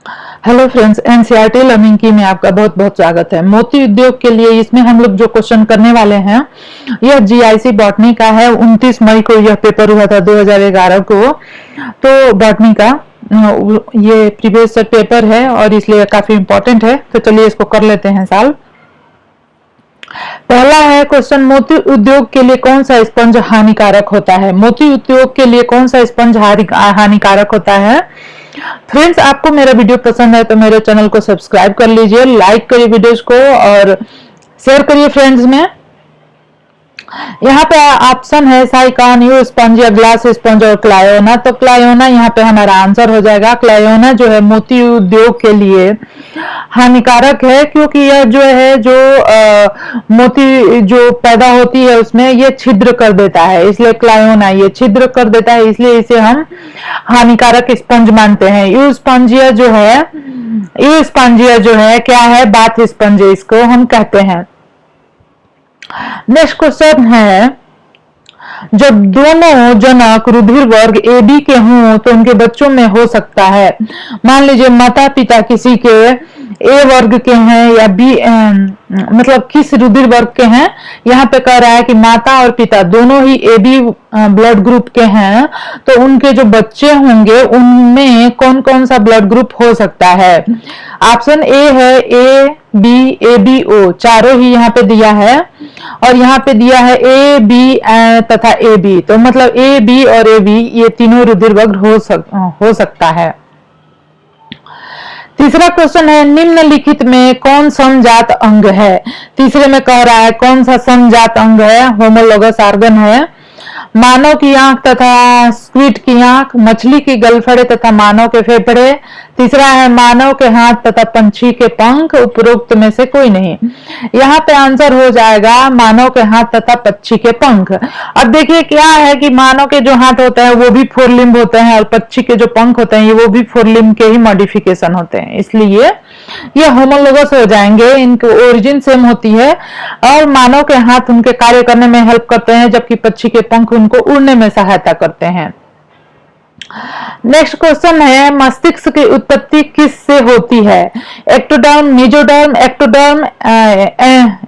Hello friends, NCERT learning की में आपका बहुत बहुत स्वागत है। मोती उद्योग के लिए इसमें हम लोग जो क्वेश्चन करने वाले हैं यह जीआईसी बॉटनी का है। 29 मई को यह पेपर हुआ था 2011 को। तो बॉटनी का ये प्रीवियस पेपर है और इसलिए काफी इंपॉर्टेंट है। तो चलिए इसको कर लेते हैं सॉल्व। पहला है क्वेश्चन, मोती उद्योग के लिए कौन सा स्पंज हानिकारक होता है? मोती उद्योग के लिए कौन सा स्पंज हानिकारक होता है? फ्रेंड्स, आपको मेरा वीडियो पसंद है तो मेरे चैनल को सब्सक्राइब कर लीजिए, लाइक करिए वीडियोस को और शेयर करिए फ्रेंड्स में। यहाँ पे ऑप्शन है साइकान, यू स्पंज या ग्लास स्पंज और क्लायोना। तो क्लायोना यहाँ पे हमारा आंसर हो जाएगा। क्लायोना जो है मोती उद्योग के लिए हानिकारक है, क्योंकि यह जो है मोती जो पैदा होती है उसमें ये छिद्र कर देता है, इसलिए क्लायोना ये छिद्र कर देता है, इसलिए इसे हम हानिकारक स्पंज मानते हैं। यू स्पंजिया जो है क्या है? बाथ स्पंज इसको हम कहते हैं। नेक्स्ट क्वेश्चन है, जब दोनों जनक रुधिर वर्ग ए बी के हों तो उनके बच्चों में हो सकता है। मान लीजिए माता पिता किसी के ए वर्ग के हैं या बी मतलब किस रुधिर वर्ग के हैं। यहाँ पे कह रहा है कि माता और पिता दोनों ही ए बी ब्लड ग्रुप के हैं, तो उनके जो बच्चे होंगे उनमें कौन कौन सा ब्लड ग्रुप हो सकता है? ऑप्शन ए है ए बी ओ, चारों ही यहाँ पे दिया है और यहाँ पे दिया है ए बी तथा ए बी, तो मतलब ए बी और ए बी ये तीनों रुधिर वर्ग हो सकता है। तीसरा क्वेश्चन है, निम्नलिखित में कौन समजात अंग है? तीसरे में कह रहा है कौन सा समजात अंग है? होमोलोगस ऑर्गन है। मानव की आंख तथा स्क्विड की आंख, मछली की गलफड़े तथा मानव के फेफड़े। तीसरा है मानव के हाथ तथा पंछी के पंख, उपरोक्त में से कोई नहीं। यहाँ पे आंसर हो जाएगा मानव के हाथ तथा पक्षी के पंख। अब देखिए क्या है कि मानव के जो हाथ होते हैं वो भी फोर लिम्ब होते हैं और पक्षी के जो पंख होते हैं वो भी फोर लिम्ब के ही मॉडिफिकेशन होते हैं, इसलिए ये होमोलोगस हो जाएंगे। इनकी ओरिजिन सेम होती है और मानव के हाथ उनके कार्य करने में हेल्प करते हैं, जबकि पक्षी के पंख उनको उड़ने में सहायता करते हैं। नेक्स्ट क्वेश्चन है, मस्तिष्क की उत्पत्ति किससे होती है? एक्टोडर्म, मेसोडर्म,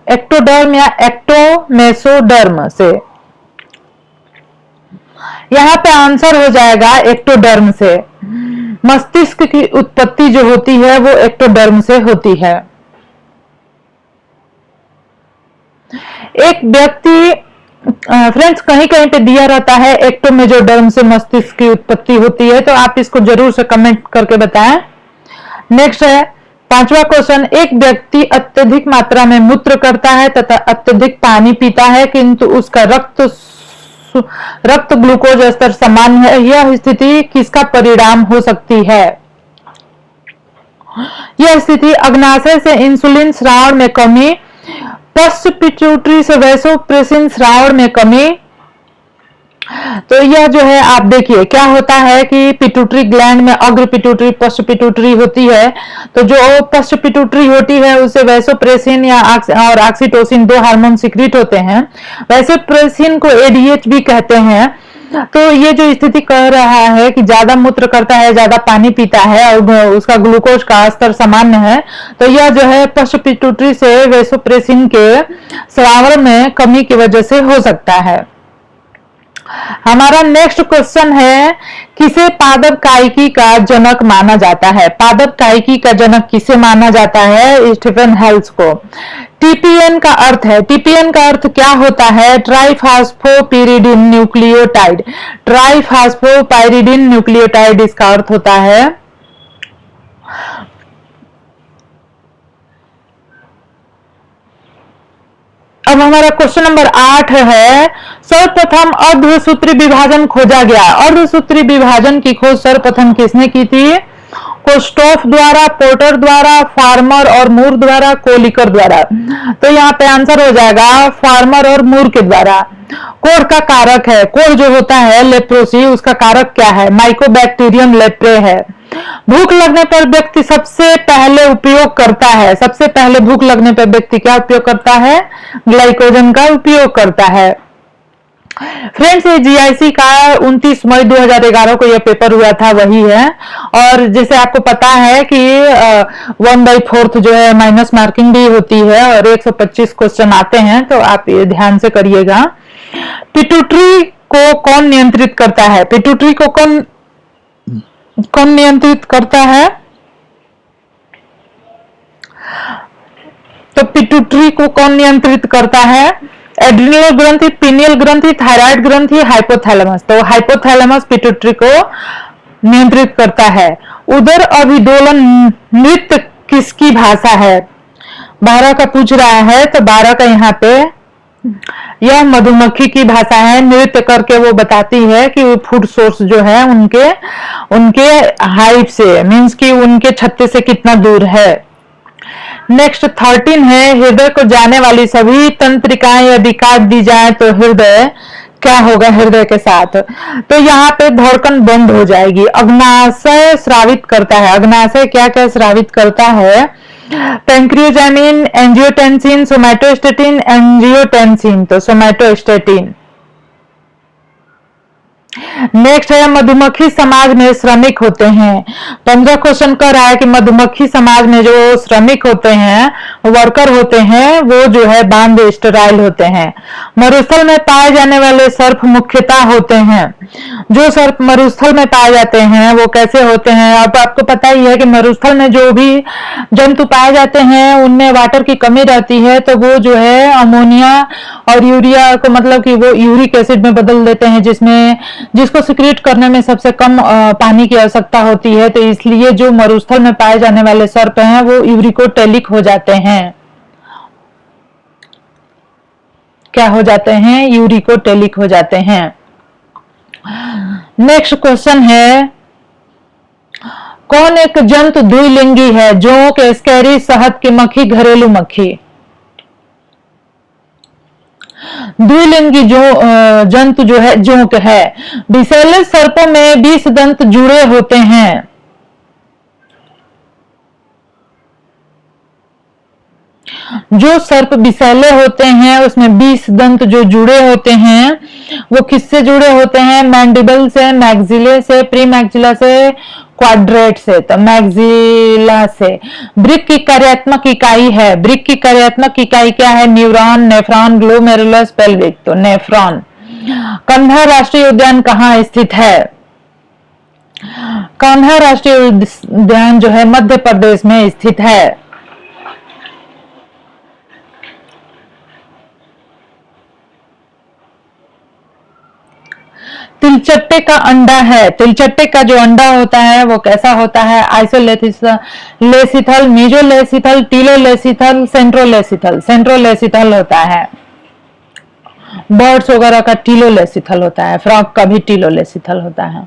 एक्टोडर्म या एक्टोमेसोडर्म से? यहाँ पे आंसर हो जाएगा एक्टोडर्म से। मस्तिष्क की उत्पत्ति जो होती है वो एक्टोडर्म से होती है। एक व्यक्ति फ्रेंड्स कहीं कहीं पे दिया रहता है एक्टोमेसोडर्म से मस्तिष्क की उत्पत्ति होती है, तो आप इसको जरूर से कमेंट करके बताएं। नेक्स्ट है पांचवा क्वेश्चन, एक व्यक्ति अत्यधिक मात्रा में मूत्र करता है तथा अत्यधिक पानी पीता है किंतु उसका रक्त ग्लूकोज स्तर समान है, यह स्थिति किसका परिणाम हो सकती है? यह स्थिति अग्नाशय से इंसुलिन स्राव में कमी, पश्च पिट्यूटरी से वैसोप्रेसिन स्राव में कमी। तो यह जो है आप देखिए क्या होता है कि पिट्यूटरी ग्लैंड में अग्र पिट्यूटरी पश्च पिट्यूटरी होती है, तो जो पश्च पिट्यूटरी होती है उससे वैसोप्रेसिन या और ऑक्सीटोसिन दो हार्मोन सिक्रीट होते हैं। वैसोप्रेसिन को एडीएच भी कहते हैं। तो ये जो स्थिति कह रहा है कि ज्यादा मूत्र करता है, ज्यादा पानी पीता है और उसका ग्लूकोज का स्तर सामान्य है, तो यह जो है पश्च पिट्यूटरी से वैसोप्रेसिन के स्राव में कमी की वजह से हो सकता है। हमारा नेक्स्ट क्वेश्चन है, किसे पादप कायिकी का जनक माना जाता है? पादप कायिकी का जनक किसे माना जाता है? स्टीफन हेल्स को। टीपीएन का अर्थ है, टीपीएन का अर्थ क्या होता है? ट्राइफॉस्फोपिरिडिन न्यूक्लियोटाइड। ट्राइफॉस्फोपाइरिडिन न्यूक्लियोटाइड इसका अर्थ होता है। अब हमारा क्वेश्चन नंबर 8 है, सर्वप्रथम अर्धसूत्री विभाजन खोजा गया। अर्धसूत्री विभाजन की खोज सर्वप्रथम किसने की थी? कोस्टोफ द्वारा, पोर्टर द्वारा, फार्मर और मूर द्वारा, कोलिकर द्वारा। तो यहाँ पे आंसर हो जाएगा फार्मर और मूर के द्वारा। कोढ़ का कारक है, कोढ़ जो होता है लेप्रोसी, उसका कारक क्या है? माइकोबैक्टीरियम लेप्रे है। भूख लगने पर व्यक्ति सबसे पहले उपयोग करता है, सबसे पहले भूख लगने पर व्यक्ति क्या उपयोग करता है? ग्लाइकोजन का उपयोग करता है। फ्रेंड्स, ये जीआईसी का 29 मई 2011 को ये पेपर हुआ था, वही है। और जैसे आपको पता है कि 1/4 जो है माइनस मार्किंग भी होती है और 125 क्वेश्चन आते हैं, तो आप ये ध्यान से करिएगा। पिट्यूटरी को कौन नियंत्रित करता है? पिट्यूटरी को कौन कौन नियंत्रित करता है? तो पिट्यूटरी को कौन नियंत्रित करता है? एड्रिनल ग्रंथि, पीनियल ग्रंथि, थायराइड ग्रंथि, हाइपोथैलेमस। तो हाइपोथैलेमस पिट्यूटरी को नियंत्रित करता है। उदर अभिदोलन नृत्य किसकी भाषा है? 12 का पूछ रहा है, तो 12 का यहाँ पे यह मधुमक्खी की भाषा है। नृत्य करके वो बताती है कि फूड सोर्स जो है उनके उनके हाइट से, मीन्स कि उनके छत्ते से कितना दूर है। नेक्स्ट 13 है, हृदय को जाने वाली सभी तंत्रिकाएं यदि काट दी जाए तो हृदय क्या होगा? हृदय के साथ तो यहाँ पे धड़कन बंद हो जाएगी। अग्नाशय स्रावित करता है। अग्नाशय क्या क्या स्रावित करता है? पैंक्रियोजामिन, एंजियोटेंसिन, सोमैटोस्टेटिन, एंजियोटेंसिन। तो सोमैटोस्टेटिन। नेक्स्ट है, मधुमक्खी समाज में श्रमिक होते हैं। 15 क्वेश्चन कर रहा है कि मधुमक्खी समाज में जो श्रमिक होते हैं, वर्कर होते हैं, वो जो है बांध स्टेराइल होते हैं। मरुस्थल में पाए जाने वाले सर्प मुख्यतः होते हैं। जो सर्प मरुस्थल में पाए जाते हैं वो कैसे होते हैं? अब आपको पता ही है कि मरुस्थल में जो भी जंतु पाए जाते हैं उनमें वाटर की कमी रहती है, तो वो जो है अमोनिया और यूरिया को, मतलब कि वो यूरिक एसिड में बदल देते हैं, जिसको सिक्रीट करने में सबसे कम पानी की आवश्यकता होती है। तो इसलिए जो मरुस्थल में पाए जाने वाले सर्प हैं वो यूरिकोटेलिक हो जाते हैं। क्या हो जाते हैं? यूरिकोटेलिक हो जाते हैं। नेक्स्ट क्वेश्चन है, कौन एक जंतु द्विलिंगी है? जोंक, स्कैरी, शहद की मक्खी, घरेलू मक्खी। द्विलिंगी जो जंतु जो है जोंक है। विषैले सर्पों में 20 दंत जुड़े होते हैं। जो सर्प विषैले होते हैं उसमें 20 दंत जो जुड़े होते हैं वो किससे जुड़े होते हैं? मैंडिबल से, मैक्सिले से, प्री मैक्सिला से, क्वाड्रेट से। तो मैक्सिला से। वृक्क की कार्यात्मक इकाई है। वृक्क की कार्यात्मक इकाई क्या है? Neuron, nephron, glomerulus, pelvic. तो नेफ्रॉन। कान्हा राष्ट्रीय उद्यान कहाँ स्थित है? कान्हा राष्ट्रीय उद्यान जो है मध्य प्रदेश में स्थित है। तिलचट्टे का अंडा है। तिलचट्टे का जो अंडा होता है वो कैसा होता है? आइसोलेसिथल, मीजोलेसिथल, टीलोलेसिथल, सेंट्रोलेसिथल। सेंट्रोलेसिथल होता है। बर्ड्स वगैरह का टीलोलेसिथल होता है। फ्रॉग का भी टीलोलेसिथल होता है।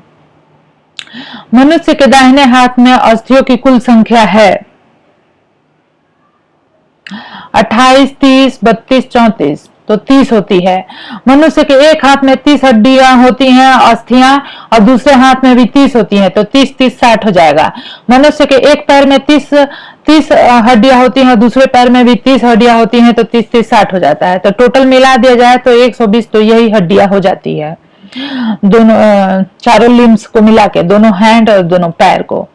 मनुष्य के दाहिने हाथ में अस्थियों की कुल संख्या है 28, 30, 32, 34। तो 30 होती है। मनुष्य के एक हाथ में 30 हड्डियां होती हैं, अस्थियां, और दूसरे हाथ में भी 30 होती हैं। तो 30, 30, 60 हो जाएगा। मनुष्य के एक पैर में 30 हड्डियां होती हैं, दूसरे पैर में भी 30 हड्डियां होती हैं। तो 30, 30, 60 हो जाता है। तो टोटल मिला दिया जाए तो 120 तो यही हड्डियां हो जाती है, दोनों चारों लिम्स को मिला के, दोनों हैंड और दोनों पैर को।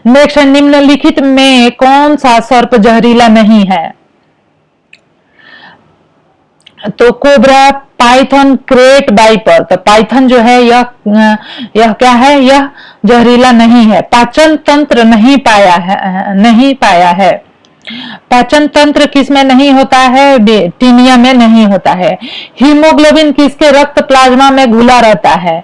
नेक्स्ट, निम्नलिखित में कौन सा सर्प जहरीला नहीं है? तो कोबरा, पाइथन, क्रेट, वाइपर। तो पाइथन जो है यह क्या है? यह जहरीला नहीं है। पाचन तंत्र नहीं पाया है। पाचन तंत्र किसमें नहीं होता है? टीनिया में नहीं होता है। हीमोग्लोबिन किसके रक्त प्लाज्मा में घुला रहता है?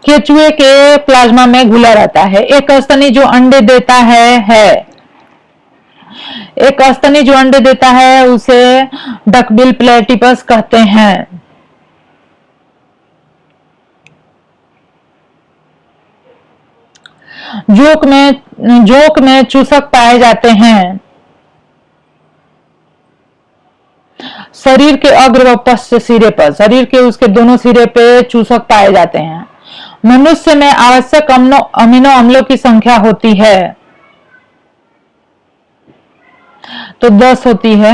केचुए के प्लाज्मा में घुला रहता है। एक स्तनी जो अंडे देता है एक स्तनी जो अंडे देता है उसे डकबिल प्लेटिपस कहते हैं। जोक में चूसक पाए जाते हैं। शरीर के अग्र व पश्च सिरे पर, शरीर के उसके दोनों सिरे पे चूसक पाए जाते हैं। मनुष्य में आवश्यक अमीनो अम्लों की संख्या होती है तो 10 होती है।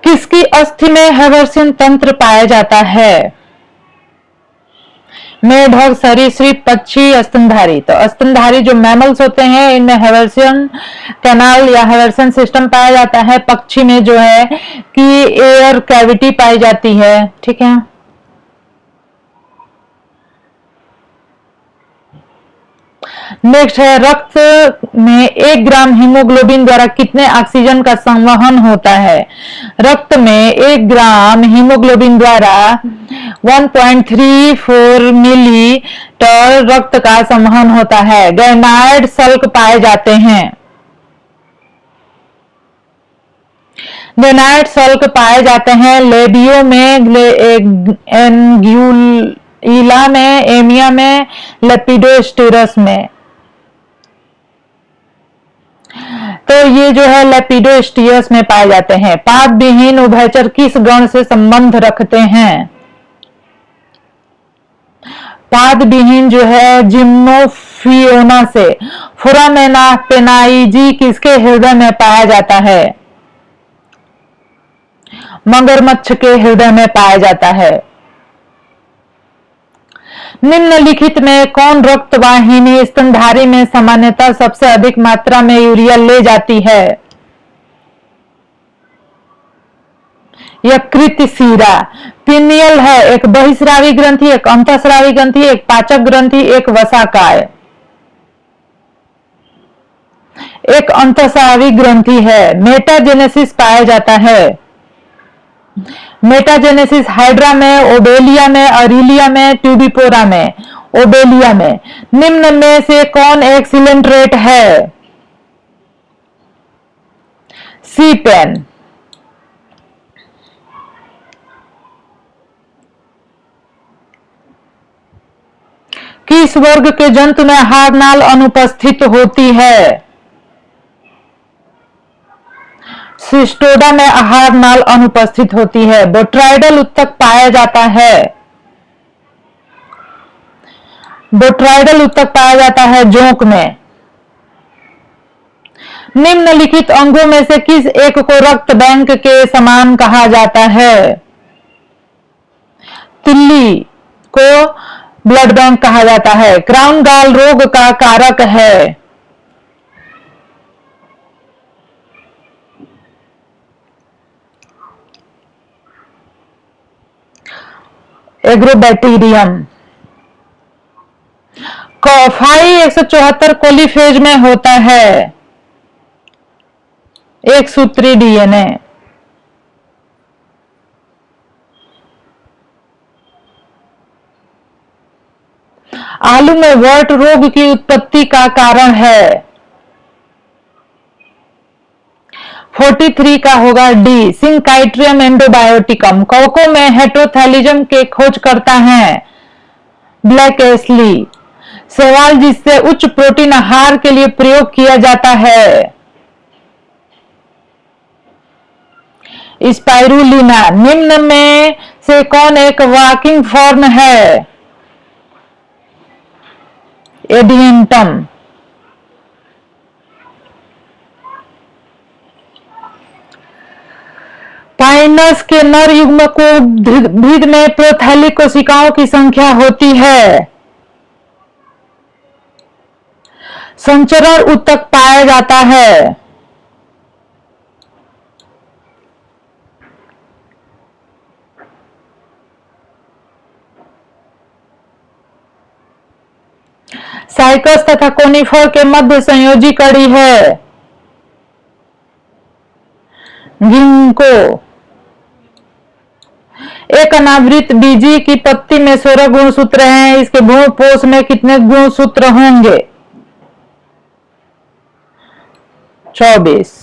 किसकी अस्थि में हैवर्सियन तंत्र पाया जाता है? मेढक, सरीसृप, पक्षी, स्तनधारी। तो स्तनधारी जो मैमल्स होते हैं इनमें हैवर्सियन कैनाल या हैवर्सियन सिस्टम पाया जाता है। पक्षी में जो है कि एयर कैविटी पाई जाती है। ठीक है। नेक्स्ट है, रक्त में 1 ग्राम हीमोग्लोबिन द्वारा कितने ऑक्सीजन का संवहन होता है? रक्त में 1 ग्राम हीमोग्लोबिन द्वारा 1.34 मिलीलीटर रक्त का संवहन होता है। गैनाइड सल्क पाए जाते हैं। गैनाइड सल्क पाए जाते हैं लेबियो में, एंग्यूला में, एमिया में, लेपिडोस्टिरस में। तो ये जो है लेपिडोस्टियस में पाए जाते हैं। पाद विहीन उभयचर किस गण से संबंध रखते हैं? पाद विहीन जो है जिम्नोफियोना से। फोरामेना पेनाइजी किसके हृदय में पाया जाता है? मगरमच्छ के हृदय में पाया जाता है। निम्नलिखित में कौन रक्त वाहिनी स्तनधारी में सामान्यतः सबसे अधिक मात्रा में यूरिया ले जाती है? यकृत शिरा। पिनियल है, एक बहिस्रावी ग्रंथि, एक अंतःस्रावी ग्रंथि, एक पाचक ग्रंथि, एक वसाकाय। एक अंतःस्रावी ग्रंथि है। मेटाजेनेसिस पाया जाता है। मेटाजेनेसिस हाइड्रा में, ओबेलिया में, अरिलिया में, ट्यूबिपोरा में। ओबेलिया में। निम्न में से कौन एक सिलेंट्रेट है? सीपेन। किस वर्ग के जंतु में आहार नाल अनुपस्थित होती है? सिस्टोडा में आहार नाल अनुपस्थित होती है। बोट्राइडल उत्तक पाया जाता है। बोट्राइडल उत्तक पाया जाता है जोंक में। निम्नलिखित अंगों में से किस एक को रक्त बैंक के समान कहा जाता है? तिल्ली को ब्लड बैंक कहा जाता है। क्राउन गॉल रोग का कारक है। एग्रोबैक्टीरियम। फाई 174 कोलीफेज में होता है। एक सूत्री डीएनए। आलू में वर्ट रोग की उत्पत्ति का कारण है। 43 का होगा डी, सिंकाइट्रियम एंडोबायोटिकम। कोको में हेट्रोथैलिज्म के खोज करता है ब्लैक एस्ली। सवाल जिससे उच्च प्रोटीन आहार के लिए प्रयोग किया जाता है स्पाइरुलिना। निम्न में से कौन एक वॉकिंग फॉर्म है? एडिएंटम। पाइनस के नर युग्म को भिद में प्रोथैलिक कोशिकाओं की संख्या होती है। संचरण उत्तक पाया जाता है। साइकस तथा कोनिफर के मध्य संयोजी कड़ी है गिंको। एक अनावृत बीजी की पत्ती में 16 गुणसूत्र हैं। इसके भ्रूणपोष में कितने गुणसूत्र होंगे? 24।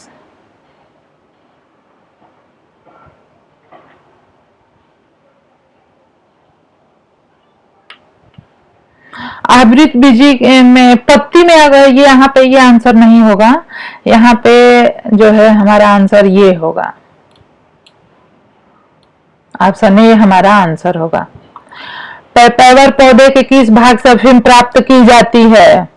आवृत बीजी में पत्ती में, अगर ये यहाँ पे ये आंसर नहीं होगा, यहाँ पे जो है हमारा आंसर ये होगा। ऑप्शन ए हमारा आंसर होगा। पैपावर पौधे के किस भाग से अफीम प्राप्त की जाती है?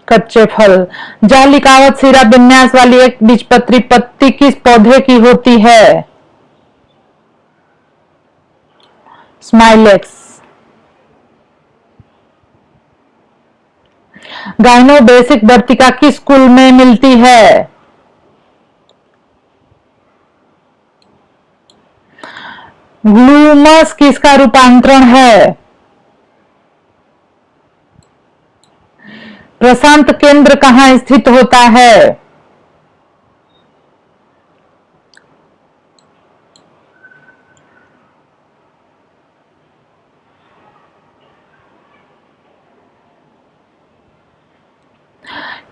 कच्चे फल। जालिकावत सिरा विन्यास वाली एक बीजपत्री पत्ती किस पौधे की होती है? स्माइलेक्स। गाइनो बेसिक वर्तिका किस कुल में मिलती है? ग्लूमस किसका रूपांतरण है? प्रशांत केंद्र कहाँ स्थित होता है?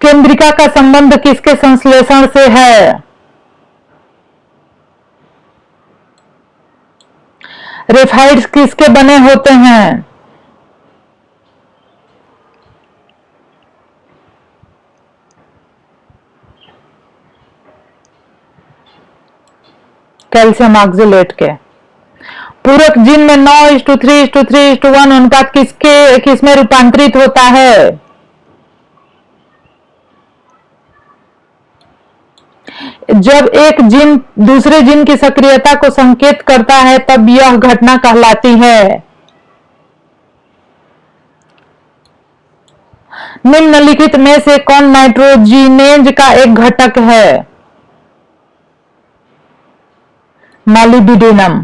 केंद्रिका का संबंध किसके संश्लेषण से है? रेफाइड्स किसके बने होते हैं? कैल्शियम ऑक्जेलेट के। पूरक जीन में 9:3:3:1 अनुपात किसमें रूपांतरित होता है? जब एक जीन दूसरे जीन की सक्रियता को संकेत करता है तब यह घटना कहलाती है। निम्नलिखित में से कौन नाइट्रोजिनेज का एक घटक है? मॉलिब्डेनम।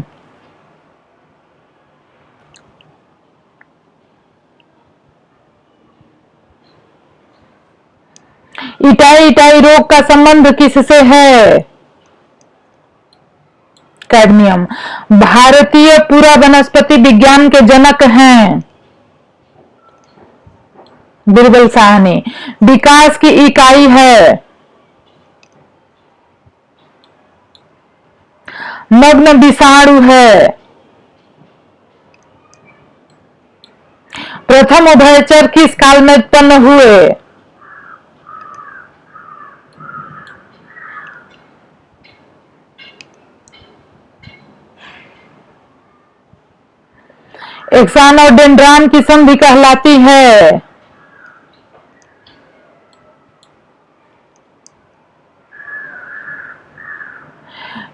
इटाई इटाई रोग का संबंध किससे है? कैडमियम। भारतीय पूरा वनस्पति विज्ञान के जनक हैं बिरबल साहनी। विकास की इकाई है? नग्न विषाणु है। प्रथम उभयचर किस काल में उत्पन्न हुए? एक्सान और डेंड्रान की संधि कहलाती है?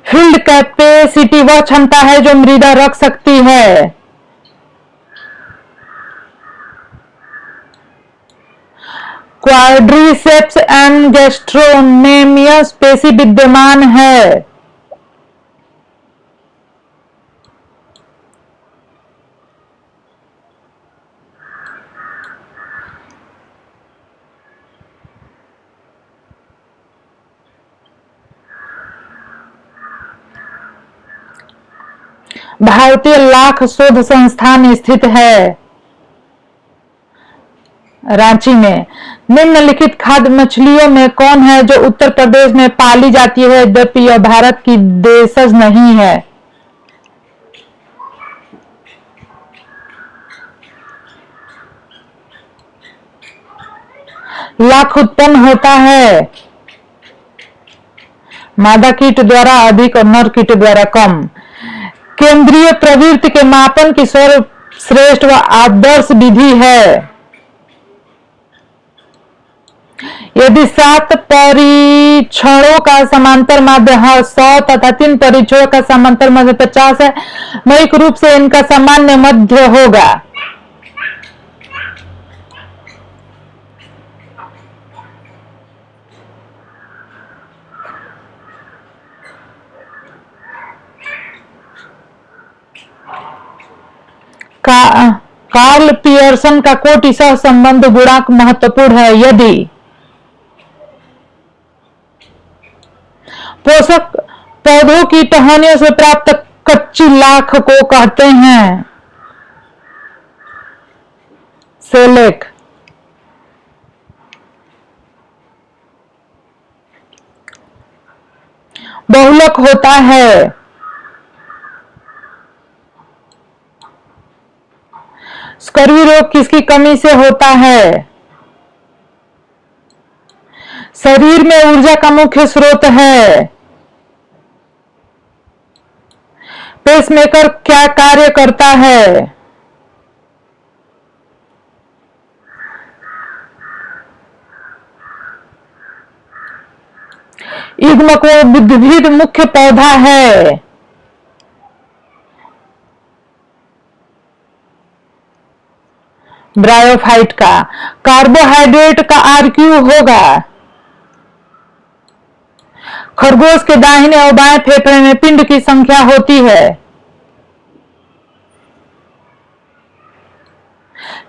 फील्ड कैपेसिटी वह क्षमता है जो मृदा रख सकती है। क्वाड्रिसेप्स एंड गैस्ट्रोनेमियस पेशी विद्यमान है। भारतीय लाख शोध संस्थान स्थित है रांची में। निम्नलिखित खाद्य मछलियों में कौन है जो उत्तर प्रदेश में पाली जाती है यद्यपि यह भारत की देशज नहीं है? लाख उत्पन्न होता है मादा कीट द्वारा अधिक और नर कीट द्वारा कम। केंद्रीय प्रवृत्ति के मापन की सर्वश्रेष्ठ व आदर्श विधि है? यदि 7 परीक्षणों का समांतर माध्य 100 तथा 3 परीक्षणों का समांतर माध्य 50 है, मौलिक रूप से इनका सामान्य मध्य होगा। कार्ल पियर्सन का कोटि सह संबंध गुणांक महत्वपूर्ण है यदि पोषक पौधों की टहनियों से प्राप्त कच्ची लाख को कहते हैं सेलेक। बहुलक होता है स्कर्वी रोग किसकी कमी से होता है? शरीर में ऊर्जा का मुख्य स्रोत है। पेसमेकर क्या कार्य करता है? युग्मक उद्भिद मुख्य पौधा है। ब्रायोफाइट का। कार्बोहाइड्रेट का RQ होगा। खरगोश के दाहिने और बाएं फेफड़े में पिंड की संख्या होती है।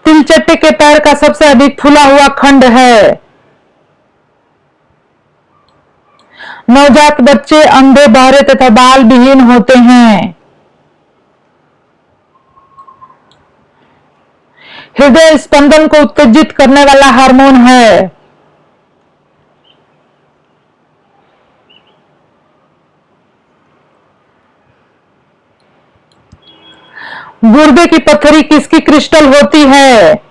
तिलचट्टे के पैर का सबसे अधिक फूला हुआ खंड है। नवजात बच्चे अंधे, बहरे तथा बाल विहीन होते हैं। हृदय स्पंदन को उत्तेजित करने वाला हार्मोन है। गुर्दे की पत्थरी किसकी क्रिस्टल होती है?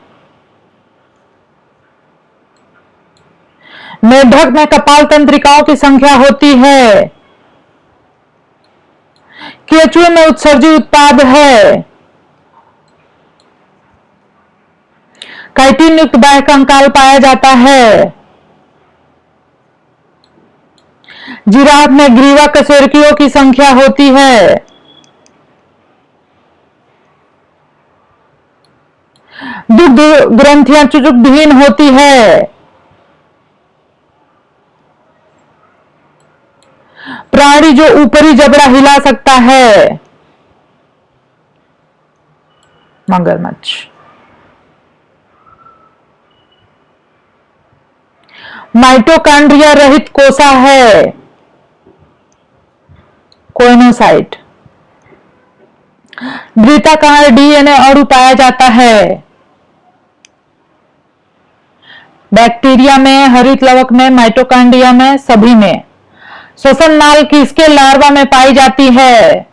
मेढक में कपाल तंत्रिकाओं की संख्या होती है। केंचुए में उत्सर्जी उत्पाद है। काइटिन युक्त बाह्य कंकाल पाया जाता है। जिराफ में ग्रीवा कशेरुकियों की संख्या होती है। दुग्ध ग्रंथियां चुजुकविहीन होती है। प्राणी जो ऊपरी जबड़ा हिला सकता है। मगरमच्छ। माइटोकॉन्ड्रिया रहित कोसा है। कोइनोसाइट। वृत्ताकार DNA अणु पाया जाता है। बैक्टीरिया में, हरित लवक में, माइटोकॉन्ड्रिया में, सभी में। श्वसन नाल किसके लार्वा में पाई जाती है?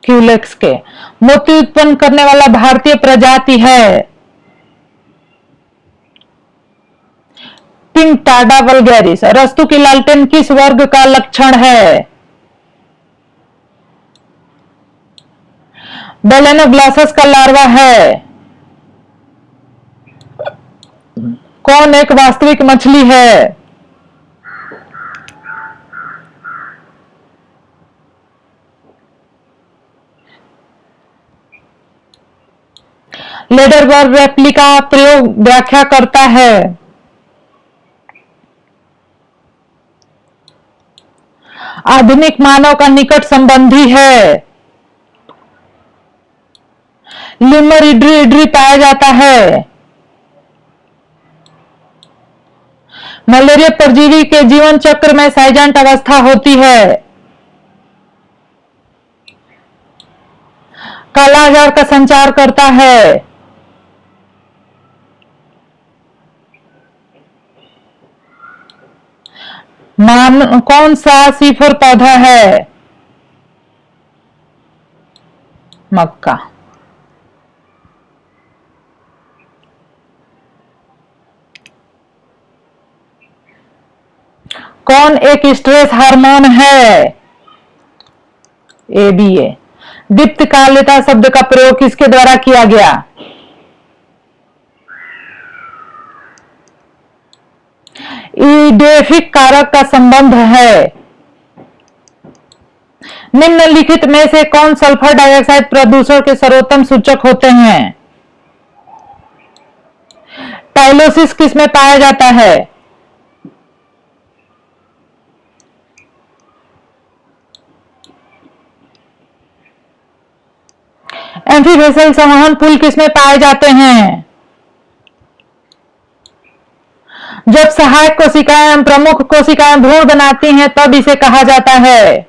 क्यूलेक्स के। मोती उत्पन्न करने वाला भारतीय प्रजाति है पिंकटाडा वल्गैरिस। रस्तु की लालटेन किस वर्ग का लक्षण है? बेलेनोग्लासस का लार्वा है। कौन एक वास्तविक मछली है? लेडरबर्ग रेप्लिका प्रयोग व्याख्या करता है। आधुनिक मानव का निकट संबंधी है। लिमर इड्री पाया जाता है। मलेरिया परजीवी के जीवन चक्र में साइलेंट अवस्था होती है। कालाजार का संचार करता है। कौन सा सीफर पौधा है? मक्का। कौन एक स्ट्रेस हार्मोन है? ABA। दीप्तकालिता शब्द का प्रयोग किसके द्वारा किया गया? ईडेफिक कारक का संबंध है। निम्नलिखित में से कौन सल्फर डाइऑक्साइड प्रदूषण के सर्वोत्तम सूचक होते हैं? टाइलोसिस किस में पाया जाता है? एम्फीबेसल संवहन पुल किस में पाए जाते हैं? जब सहायक कोशिकाएं प्रमुख कोशिकाएं भ्रूण बनाती हैं तब इसे कहा जाता है।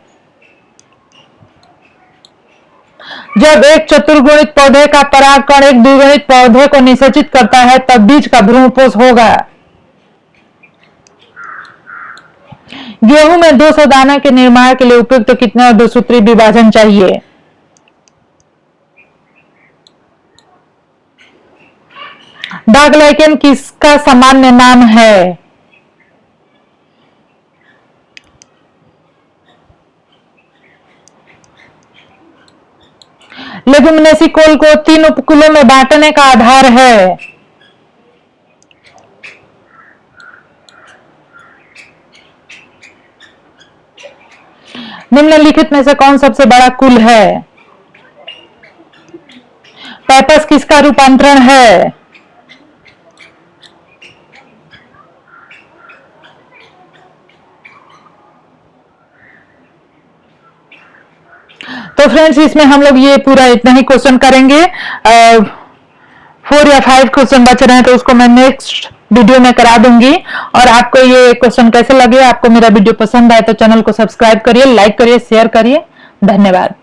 जब एक चतुर्गुणित पौधे का परागकण एक द्विगुणित पौधे को निषेचित करता है तब बीज का भ्रूणपोष होगा। गेहूं में 200 दाना के निर्माण के लिए उपयुक्त कितने अर्धसूत्री विभाजन चाहिए? डार्क लाइकेन किसका सामान्य नाम है? लेगुमिनेसी कोल को 3 उपकुलों में बांटने का आधार है? निम्नलिखित में से कौन सबसे बड़ा कुल है? पैपस किसका रूपांतरण है? तो फ्रेंड्स, इसमें हम लोग ये पूरा इतना ही क्वेश्चन करेंगे। 4 या 5 क्वेश्चन बच रहे हैं, तो उसको मैं नेक्स्ट वीडियो में करा दूंगी। और आपको ये क्वेश्चन कैसे लगे, आपको मेरा वीडियो पसंद आए तो चैनल को सब्सक्राइब करिए, लाइक करिए, शेयर करिए। धन्यवाद।